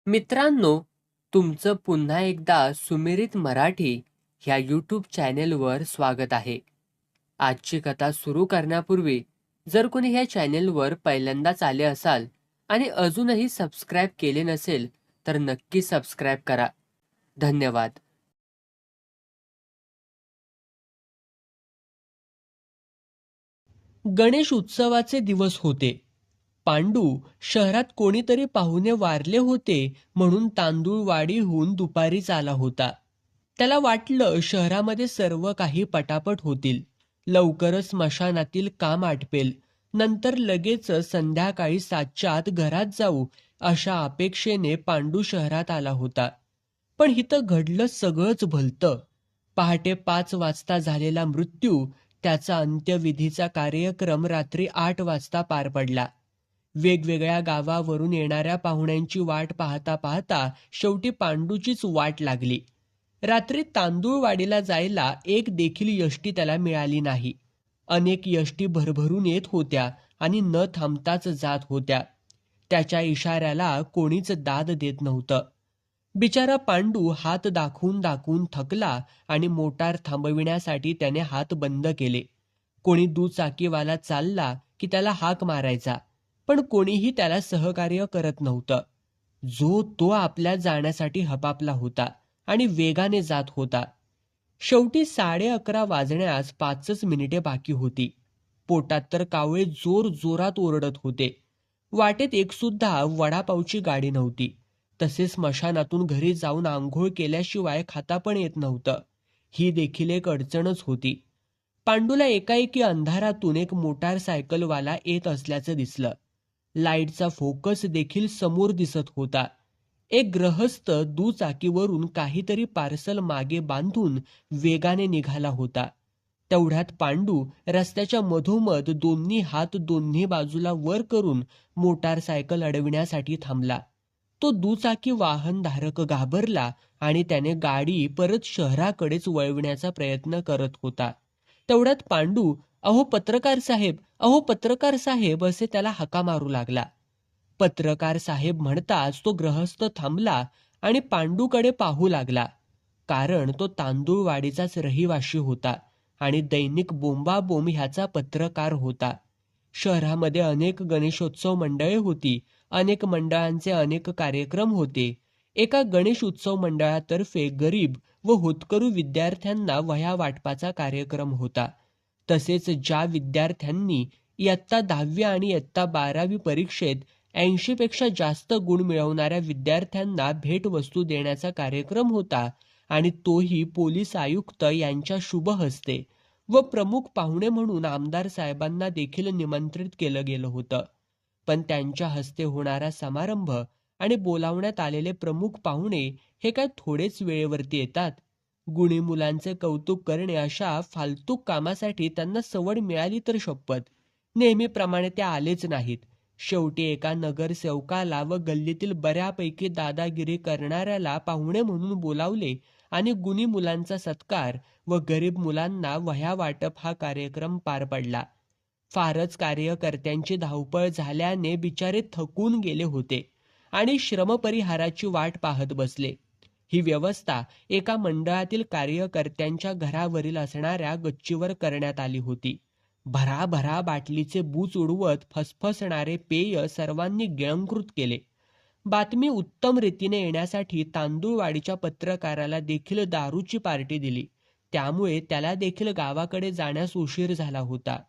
मित्रांनो, तुमचं पुन्हा एकदा सुमिरित मराठी ह्या यूट्यूब चॅनेलवर स्वागत आहे. आजची कथा सुरू करण्यापूर्वी जर कोणी ह्या चॅनेलवर पहिल्यांदाच आले असाल आणि अजूनही सबस्क्राईब केले नसेल तर नक्की सबस्क्राईब करा. धन्यवाद. गणेश उत्सवाचे दिवस होते. पांडू शहरात कोणीतरी पाहुणे वारले होते म्हणून तांदूळवाडीहून दुपारीच आला होता. त्याला वाटलं शहरामध्ये सर्व काही पटापट होतील, लवकरच स्मशानातील काम आटपेल, नंतर लगेच संध्याकाळी 7च्या आत घरात जाऊ अशा अपेक्षेने पांडू शहरात आला होता. पण इथं घडलं सगळंच भलतं. पहाटे 5 वाजता झालेला मृत्यू, त्याचा अंत्यविधीचा कार्यक्रम रात्री 8 वाजता पार पडला. वेगवेगळ्या गावावरून येणाऱ्या पाहुण्यांची वाट पाहता पाहता शेवटी पांडूचीच वाट लागली. रात्री तांदूळवाडीला जायला एक देखील यष्टी त्याला मिळाली नाही. अनेक यष्टी भरभरून येत होत्या आणि न थांबताच जात होत्या. त्याच्या इशाऱ्याला कोणीच दाद देत नव्हतं. बिचारा पांडू हात दाखवून दाखवून थकला आणि मोटार थांबविण्यासाठी त्याने हात बंद केले. कोणी दुचाकीवाला चालला की त्याला हाक मारायचा, पण कोणीही त्याला सहकार्य करत नव्हतं. जो तो आपल्या जाण्यासाठी हपापला होता आणि वेगाने जात होता. शेवटी 11:30 वाजण्यास 5च मिनिटे बाकी होती. पोटात तर कावळे जोर जोरात ओरडत होते. वाटेत एक सुद्धा वडापावची गाडी नव्हती. तसेच स्मशानातून घरी जाऊन आंघोळ केल्याशिवाय खाता पण येत नव्हतं. ही देखील एक अडचणच होती. पांडूला एकाएकी अंधारातून एक मोटारसायकलवाला येत असल्याचं दिसलं. लाईटचा फोकस देखील समोर दिसत होता. एक गृहस्थ दुचाकीवरून काहीतरी पार्सल मागे बांधून वेगाने निघाला होता. तेवढ्यात पांडू रस्त्याच्या मधोमध दोन्ही हात दोन्ही बाजूला वर करून मोटारसायकल अडविण्यासाठी थांबला. तो दुचाकी वाहनधारक घाबरला आणि त्याने गाडी परत शहराकडेच वळविण्याचा प्रयत्न करत होता. तेवढ्यात पांडू, "अहो पत्रकार साहेब, अहो पत्रकार साहेब" असे त्याला हाका मारू लागला. पत्रकार साहेब म्हणताच तो गृहस्थ थांबला आणि पांडूकडे पाहू लागला. कारण तो तांदूळवाडीचाच रहिवाशी होता आणि दैनिक बोंबाबोंब ह्याचा पत्रकार होता. शहरामध्ये अनेक गणेशोत्सव मंडळे होती. अनेक मंडळांचे अनेक कार्यक्रम होते. एका गणेश उत्सव मंडळातर्फे गरीब व होतकरू विद्यार्थ्यांना वह्या वाटपाचा कार्यक्रम होता. तसेच ज्या विद्यार्थ्यांनी इयत्ता 10वी आणि इयत्ता 12वी परीक्षेत 80 पेक्षा जास्त गुण मिळवणाऱ्या विद्यार्थ्यांना भेटवस्तू देण्याचा कार्यक्रम होता आणि तोही पोलीस आयुक्त यांच्या शुभ हस्ते व प्रमुख पाहुणे म्हणून आमदार साहेबांना देखील निमंत्रित केलं गेलं होतं. पण त्यांच्या हस्ते होणारा समारंभ आणि बोलावण्यात आलेले प्रमुख पाहुणे हे काय थोडेच वेळेवरती येतात. गुणी मुलांचे कौतुक करणे अशा फालतू कामासाठी त्यांना सवड मिळाली तर शपथ. नेहमीप्रमाणे ते आलेच नाहीत. शेवटी एका नगरसेवकाला व गल्लीतील बऱ्यापैकी दादागिरी करणाऱ्याला पाहुणे म्हणून बोलावले आणि गुणी मुलांचा सत्कार व गरीब मुलांना वह्या वाटप हा कार्यक्रम पार पडला. फारच कार्यकर्त्यांची धावपळ झाल्याने बिचारे थकून गेले होते आणि श्रमपरिहाराची वाट पाहत बसले. ही व्यवस्था एका मंडळातील कार्यकर्त्यांच्या घरावरील असणाऱ्या गच्चीवर करण्यात आली होती. भराभरा बाटलीचे बूच उडवत फसफसणारे पेय सर्वांनी गिळंकृत केले. बातमी उत्तम रीतीने येण्यासाठी तांदूळवाडीच्या पत्रकाराला देखील दारूची पार्टी दिली. त्यामुळे त्याला देखील गावाकडे जाण्यास उशीर झाला होता.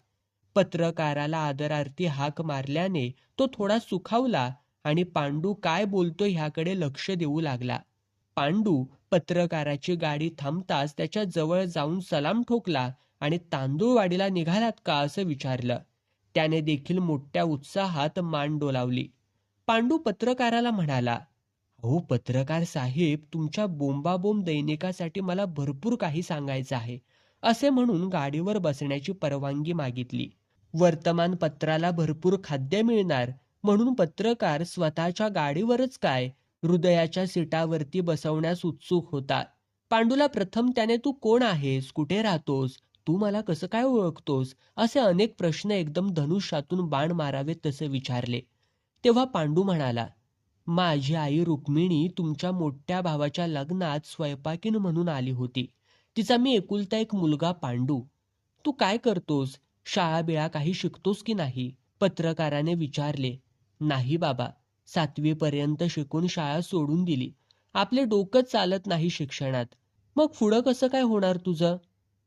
पत्रकाराला आदरार्थी हाक मारल्याने तो थोडा सुखावला आणि पांडू काय बोलतोय ह्याकडे लक्ष देऊ लागला. पांडू पत्रकाराची गाडी थांबताच त्याच्या जवळ जाऊन सलाम ठोकला आणि तांदूळवाडीला निघालात का असं विचारलं. त्याने देखील मोठ्या उत्साहात मान डोलावली. पांडू पत्रकाराला म्हणाला, "अहो पत्रकार साहेब, तुमच्या बोंबाबोंब दैनिकासाठी मला भरपूर काही सांगायचं आहे." असे म्हणून गाडीवर बसण्याची परवानगी मागितली. वर्तमानपत्राला भरपूर खाद्य मिळणार म्हणून पत्रकार स्वतःच्या गाडीवरच काय, हृदयाच्या सीटावरती बसवण्यास उत्सुक होता. पांडूला प्रथम त्याने "तू कोण आहेस, कुठे राहतोस, तू मला कसं काय ओळखतोस" असे अनेक प्रश्न एकदम धनुष्यातून बाण मारावेत तसे विचारले. तेव्हा पांडू म्हणाला, माझी आई रुक्मिणी तुमच्या मोठ्या भावाच्या लग्नात स्वयंपाकीण म्हणून आली होती. तिचा मी एकुलता एक मुलगा पांडू. तू काय करतोस? शाळा बिळा काही शिकतोस की नाही? पत्रकाराने विचारले. नाही बाबा, 7वी पर्यंत शिकून शाळा सोडून दिली. आपले डोकंच चालत नाही शिक्षणात. मग पुढं कसं काय होणार तुझं?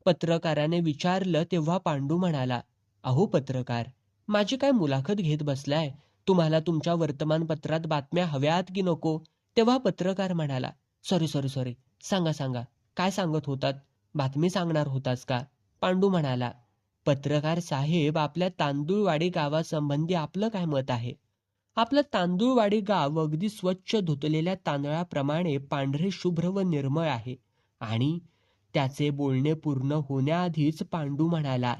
पत्रकाराने विचारलं तेव्हा पांडू म्हणाला, अहो पत्रकार, माझी काय मुलाखत घेत बसलाय? तुम्हाला तुमच्या वर्तमानपत्रात बातम्या हव्यात की नको? तेव्हा पत्रकार म्हणाला, सॉरी सॉरी सॉरी, सांगा सांगा, काय सांगत होतात? बातमी सांगणार होतास का? पांडू म्हणाला, पत्रकार साहेब, आपल्या तांदूळवाडी गावासंबंधी आपलं काय मत आहे? आपलं तांदूळवाडी गाव अगदी स्वच्छ धुतलेल्या तांदळाप्रमाणे पांढरे शुभ्र व निर्मळ आहे. आणि त्याचे बोलणे पूर्ण होण्याआधीच पांडू म्हणाला,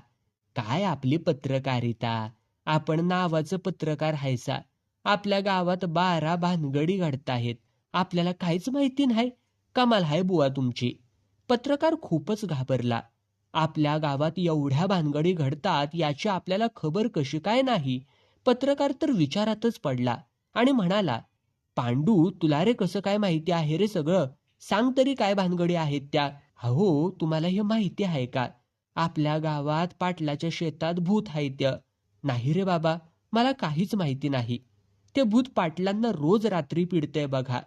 काय आपली पत्रकारिता, आपण नावाचं पत्रकार हायसा. आपल्या गावात 12 भानगडी घडताहेत, आपल्याला काहीच माहिती नाही. कमाल हाय बुवा तुमची. पत्रकार खूपच घाबरला. आपल्या गावात एवढ्या भानगडी घडतात याची आपल्याला खबर कशी काय नाही? पत्रकार तर विचारातच पडला आणि म्हणाला, पांडू, तुला रे कसं काय माहिती आहे रे सगळं? सांग तरी काय भानगडी आहेत त्या? अहो, तुम्हाला हे माहिती आहे का? आपल्या गावात पाटलाच्या शेतात भूत आहेत. नाही रे बाबा, मला काहीच माहिती नाही. ते भूत पाटलांना रोज रात्री पिडतंय बघा.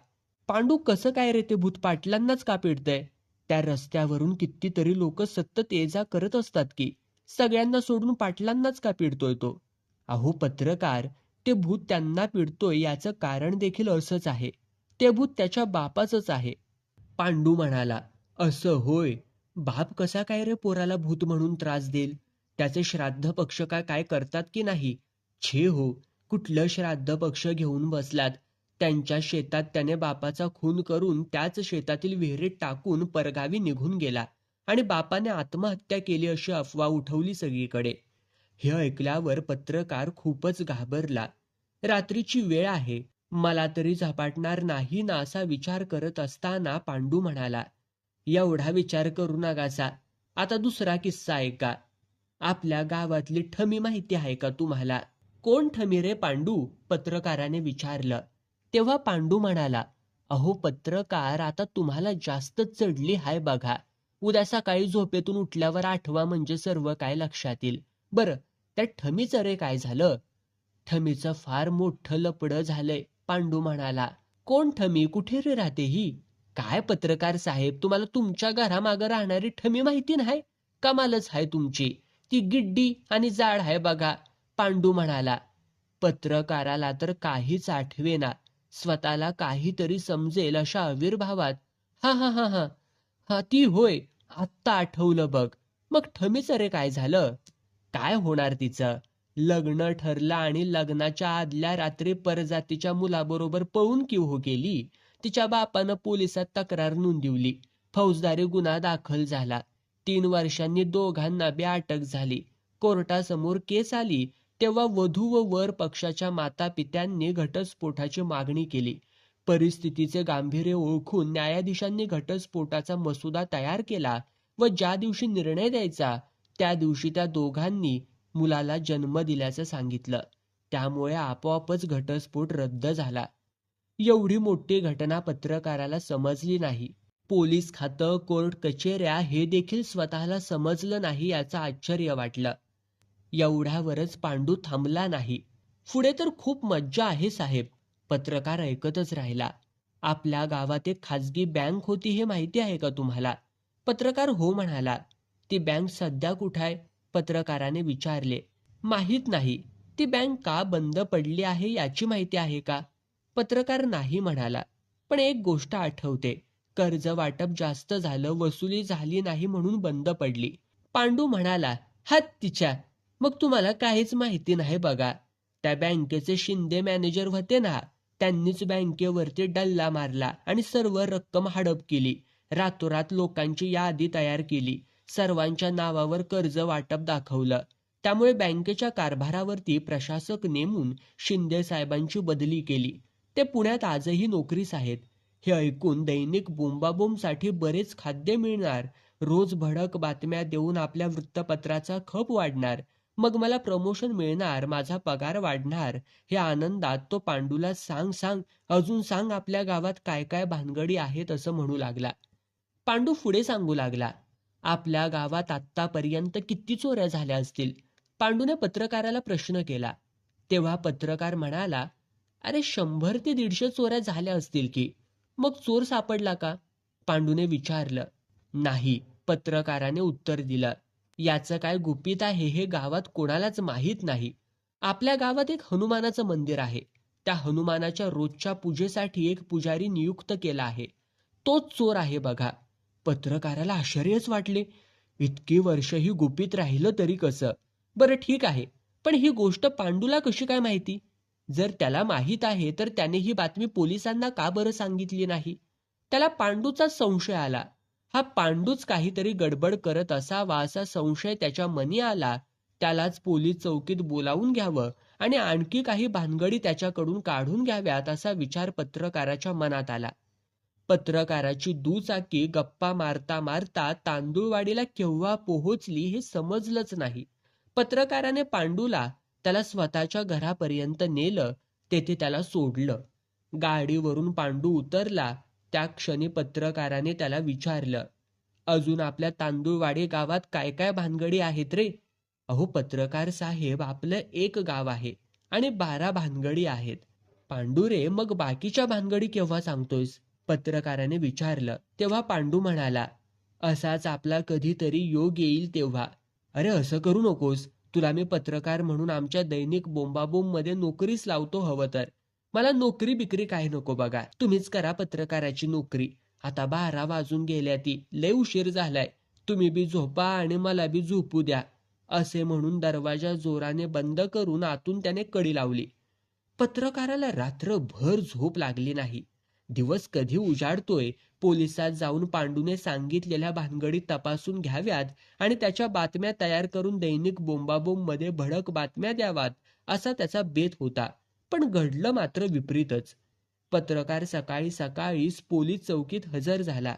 पांडू, कसं काय रे ते भूत पाटलांनाच का पिडतंय? त्या रस्त्यावरून कितीतरी लोक सतत ये जा करत असतात की. सगळ्यांना सोडून पाटलांनाच का पिडतोय तो? अहो पत्रकार, ते भूत त्यांना पिडतोय याचं कारण देखील असंच आहे. ते भूत त्याच्या बापाचंच आहे. पांडू म्हणाला, असं होय? बाप कसा काय रे पोराला भूत म्हणून त्रास देईल? त्याचे श्राद्ध पक्ष काय करतात की नाही? छे हो, कुठलं श्राद्ध पक्ष घेऊन बसलात? त्यांच्या शेतात त्याने बापाचा खून करून त्याच शेतातील विहिरीत टाकून परगावी निघून गेला आणि बापाने आत्महत्या केली अशी अफवा उठवली सगळीकडे. हे ऐकल्यावर पत्रकार खूपच घाबरला. रात्रीची वेळ आहे, मला तरी झपाटणार नाही ना असा विचार करत असताना पांडू म्हणाला, एवढा विचार करू नकासा. आता दुसरा किस्सा ऐका. आपल्या गावातली ठमी माहिती आहे का तुम्हाला? कोण ठमी रे पांडू? पत्रकाराने विचारलं. तेव्हा पांडू म्हणाला, अहो पत्रकार, आता तुम्हाला जास्तच चढली हाय बघा. उद्या सकाळी झोपेतून उठल्यावर आठवा म्हणजे सर्व काय लक्षात येईल. बरं, त्या ठमीचं रे काय झालं? ठमीचं फार मोठं लपडं झालंय, पांडू म्हणाला. कोण ठमी? कुठे रे राहते ही? काय पत्रकार साहेब, तुम्हाला तुमच्या घरामागं राहणारी ठमी माहिती नाही? कमालच आहे तुमची. ती गिड्डी आणि जाड आहे बघा, पांडू म्हणाला. पत्रकाराला तर काहीच आठवेना. स्वतःला काहीतरी समजेल अशा आविर्भावात, हा हा हा हा हा, ती होय, आत्ता आठवलं बघ. मग ठमीचं रे काय झालं? काय होणार तिचं? लग्न ठरलं आणि लग्नाच्या आदल्या रात्री परजातीच्या मुलाबरोबर पळून की हो गेली. तिच्या बापानं पोलिसात तक्रार नोंदवली. फौजदारी गुन्हा दाखल झाला. 3 वर्षांनी दोघांना बी अटक झाली. कोर्टासमोर केस आली तेव्हा वधू व वर पक्षाच्या मातापित्यांनी घटस्फोटाची मागणी केली. परिस्थितीचे गांभीर्य ओळखून न्यायाधीशांनी घटस्फोटाचा मसुदा तयार केला व ज्या दिवशी निर्णय द्यायचा त्या दिवशी त्या दोघांनी मुलाला जन्म दिल्याचं सांगितलं. त्यामुळे आपोआपच घटस्फोट रद्द झाला. एवढी मोठी घटना पत्रकाराला समजली नाही. पोलीस खातं, कोर्ट कचेऱ्या हे देखील स्वतःला समजलं नाही याचं आश्चर्य वाटलं. एवढ्यावरच पांडू थांबला नाही. पुढे तर खूप मज्जा आहे साहेब. पत्रकार ऐकतच राहिला. आपल्या गावात एक खाजगी बँक होती हे माहिती आहे का तुम्हाला? पत्रकार हो म्हणाला. ती बँक सध्या कुठं आहे? पत्रकाराने विचारले. माहीत नाही. ती बँक का बंद पडली आहे याची माहिती आहे का? पत्रकार नाही म्हणाला. पण एक गोष्ट आठवते. कर्ज वाटप जास्त झालं, वसुली झाली नाही म्हणून बंद पडली. पांडू म्हणाला, हात तिच्या, मग तुम्हाला काहीच माहिती नाही बघा. त्या बँकेचे शिंदे मॅनेजर होते ना, त्यांनीच बँकेवरती डल्ला मारला आणि सर्व रक्कम हडप केली. रातोरात लोकांची यादी तयार केली. सर्वांच्या नावावर कर्ज वाटप दाखवलं. त्यामुळे बँकेच्या कारभारावरती प्रशासक नेमून शिंदे साहेबांची बदली केली. ते पुण्यात आजही नोकरीस आहेत. हे ऐकून दैनिक बोंबाबोंबसाठी बरेच खाद्य मिळणार, रोज भडक बातम्या देऊन आपल्या वृत्तपत्राचा खप वाढणार, मग मला प्रमोशन मिळणार, माझा पगार वाढणार. हे आनंदात तो पांडूला सांग सांग, अजून सांग आपल्या गावात काय काय भानगडी आहेत असं म्हणू लागला. पांडू पुढे सांगू लागला, आपल्या गावात आत्तापर्यंत किती चोऱ्या झाल्या असतील. पांडूने पत्रकाराला प्रश्न केला. तेव्हा पत्रकार म्हणाला, अरे 100 ते 150 चोऱ्या झाल्या असतील की. मग चोर सापडला का? पांडूने विचारलं. नाही, पत्रकाराने उत्तर दिलं. याचं काय गुपित आहे हे गावात कोणालाच माहीत नाही. आपल्या गावात एक हनुमानाचं मंदिर आहे. त्या हनुमानाच्या रोजच्या पूजेसाठी एक पुजारी नियुक्त केला आहे. तोच चोर आहे बघा. पत्रकाराला आश्चर्यच वाटले. इतकी वर्ष ही गुपित राहिलं तरी कसं? बरं ठीक आहे, पण ही गोष्ट पांडूला कशी काय माहिती? जर त्याला माहीत आहे तर त्याने ही बातमी पोलिसांना का बरं सांगितली नाही? त्याला पांडूचा संशय आला. हा पांडूच काहीतरी गडबड करत असावा असा संशय त्याच्या मनी आला. त्यालाच पोलीस चौकीत बोलावून घ्यावं आणि आणखी काही भानगडी त्याच्याकडून काढून घ्याव्यात असा विचार पत्रकाराच्या मनात आला. पत्रकाराची दुचाकी गप्पा मारता मारता तांदूळवाडीला केव्हा पोहोचली हे समजलंच नाही. पत्रकाराने पांडूला त्याला स्वतःच्या घरापर्यंत नेलं, तेथे त्याला सोडलं. गाडीवरून पांडू उतरला. त्या क्षणी पत्रकाराने त्याला विचारलं, अजून आपल्या तांदूळवाडी गावात काय काय भानगडी आहेत रे? अहो पत्रकार साहेब, आपलं एक गाव आहे आणि 12 भानगडी आहेत. पांडू रे, मग बाकीच्या भानगडी केव्हा सांगतोयस? पत्रकाराने विचारलं. तेव्हा पांडू म्हणाला, असाच आपला कधीतरी योग येईल तेव्हा. अरे असं करू नकोस. तुला मी पत्रकार म्हणून आमच्या दैनिक बोंबाबोंबमध्ये नोकरीच लावतो हवं तर. मला नोकरी बिकरी काय नको बघा. तुम्हीच करा पत्रकाराची नोकरी. आता 12 वाजून गेल्या ती. लय उशीर झालाय. तुम्ही बी झोपा आणि मला बी झोपू द्या. असे म्हणून दरवाजा जोराने बंद करून आतून त्याने कडी लावली. पत्रकाराला रात्रभर झोप लागली नाही. दिवस कधी उजाडतोय, पोलिसात जाऊन पांडूने सांगितलेल्या भानगडी तपासून घ्याव्यात आणि त्याच्या बातम्या तयार करून दैनिक बोंबाबोंबमध्ये भडक बातम्या द्यावात असा त्याचा बेत होता. पण घडलं मात्र विपरीतच. पत्रकार सकाळी सकाळीच पोलीस चौकीत हजर झाला.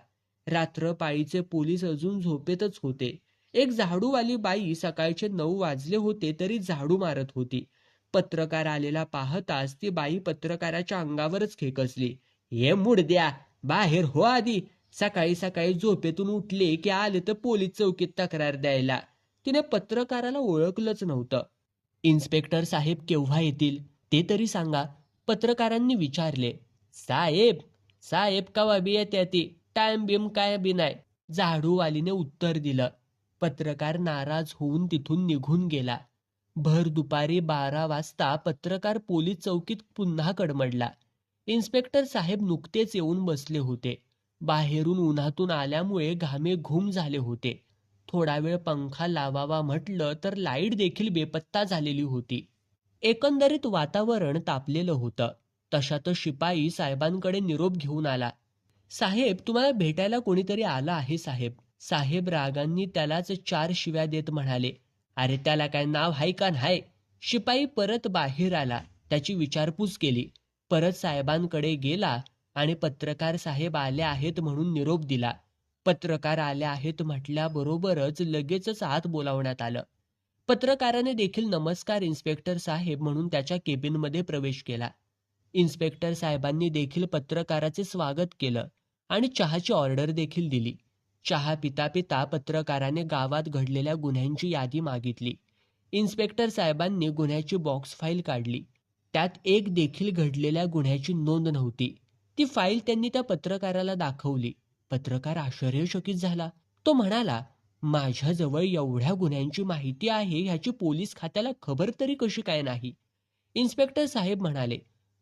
रात्रपाळीचे पोलीस अजून झोपेतच होते. एक झाडूवाली बाई, सकाळचे 9 वाजले होते तरी झाडू मारत होती. पत्रकार आलेला पाहताच ती बाई पत्रकाराच्या अंगावरच खेकसली. हे मुडद्या, बाहेर हो आधी. सकाळी सकाळी झोपेतून उठले की आले तर पोलीस चौकीत तक्रार द्यायला. तिने पत्रकाराला ओळखलंच नव्हतं. इन्स्पेक्टर साहेब केव्हा येतील ते तरी सांगा, पत्रकारांनी विचारले. साहेब साहेब कवा बी येते ती, टाइम बिम काय बी नाही, झाडूवालीने उत्तर दिलं. पत्रकार नाराज होऊन तिथून निघून गेला. भर दुपारी 12 वाजता पत्रकार पोलीस चौकीत पुन्हा कडमडला. इन्स्पेक्टर साहेब नुकतेच येऊन बसले होते. बाहेरून उन्हातून आल्यामुळे घामे घूम झाले होते. थोडा वेळ पंखा लावावा म्हटलं तर लाईट देखील बेपत्ता झालेली होती. एकंदरीत वातावरण तापलेलं होतं. तशातच शिपाई साहेबांकडे निरोप घेऊन आला. साहेब, तुम्हाला भेटायला कोणीतरी आलं आहे साहेब. साहेब रागांनी त्यालाच 4 शिव्या देत म्हणाले. अरे त्याला काय नाव हाय का नाही? शिपाई परत बाहेर आला. त्याची विचारपूस केली. परत साहेबांकडे गेला आणि पत्रकार साहेब आले आहेत म्हणून निरोप दिला. पत्रकार आले आहेत म्हटल्याबरोबरच लगेचच आत बोलावण्यात आलं. पत्रकाराने देखील नमस्कार इन्स्पेक्टर साहेब म्हणून त्याच्या केबिनमध्ये प्रवेश केला. इन्स्पेक्टर साहेबांनी देखील पत्रकाराचे स्वागत केलं आणि चहाची ऑर्डर देखील दिली. चहा पिता पिता पत्रकाराने गावात घडलेल्या गुन्ह्यांची यादी मागितली. इन्स्पेक्टर साहेबांनी गुन्ह्याची बॉक्स फाईल काढली. त्यात एक देखील घडलेल्या गुन्ह्याची नोंद नव्हती. ती फाईल त्यांनी त्या पत्रकाराला दाखवली. पत्रकार आश्चर्यचकित झाला. तो म्हणाला, माझ्याजवळ एवढ्या गुन्ह्यांची माहिती आहे, ह्याची पोलीस खात्याला खबर तरी कशी काय नाही? इन्स्पेक्टर साहेब म्हणाले,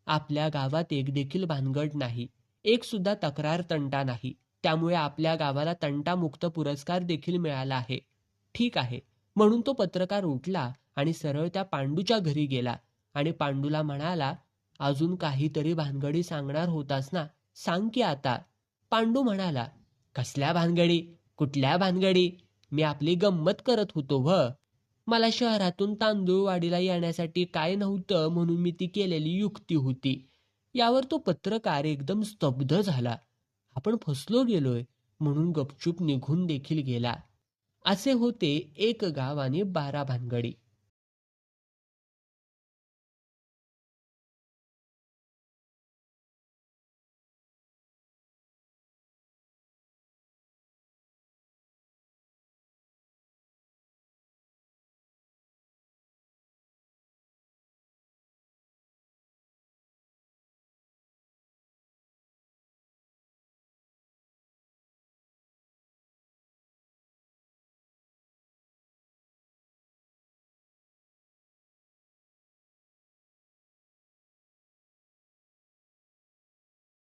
आपल्या गावात एक देखील भानगड नाही, एक सुद्धा तक्रार तंटा नाही. त्यामुळे आपल्या गावाला तंटामुक्त पुरस्कार देखील मिळाला आहे. ठीक आहे. म्हणून तो पत्रकार उठला आणि सरळ त्या पांडूच्या घरी गेला आणि पांडूला म्हणाला, अजून काहीतरी भानगडी सांगणार होतास ना, सांग की आता. पांडू म्हणाला, कसल्या भानगडी? कुठल्या भानगडी? मी आपली गंमत करत होतो मला शहरातून तांदूळवाडीला येण्यासाठी काय नव्हतं म्हणून मी ती केलेली युक्ती होती. यावर तो पत्रकार एकदम स्तब्ध झाला. आपण फसलो गेलोय म्हणून गपचूप निघून देखील गेला. असे होते एक गाव आणि 12 भानगडी.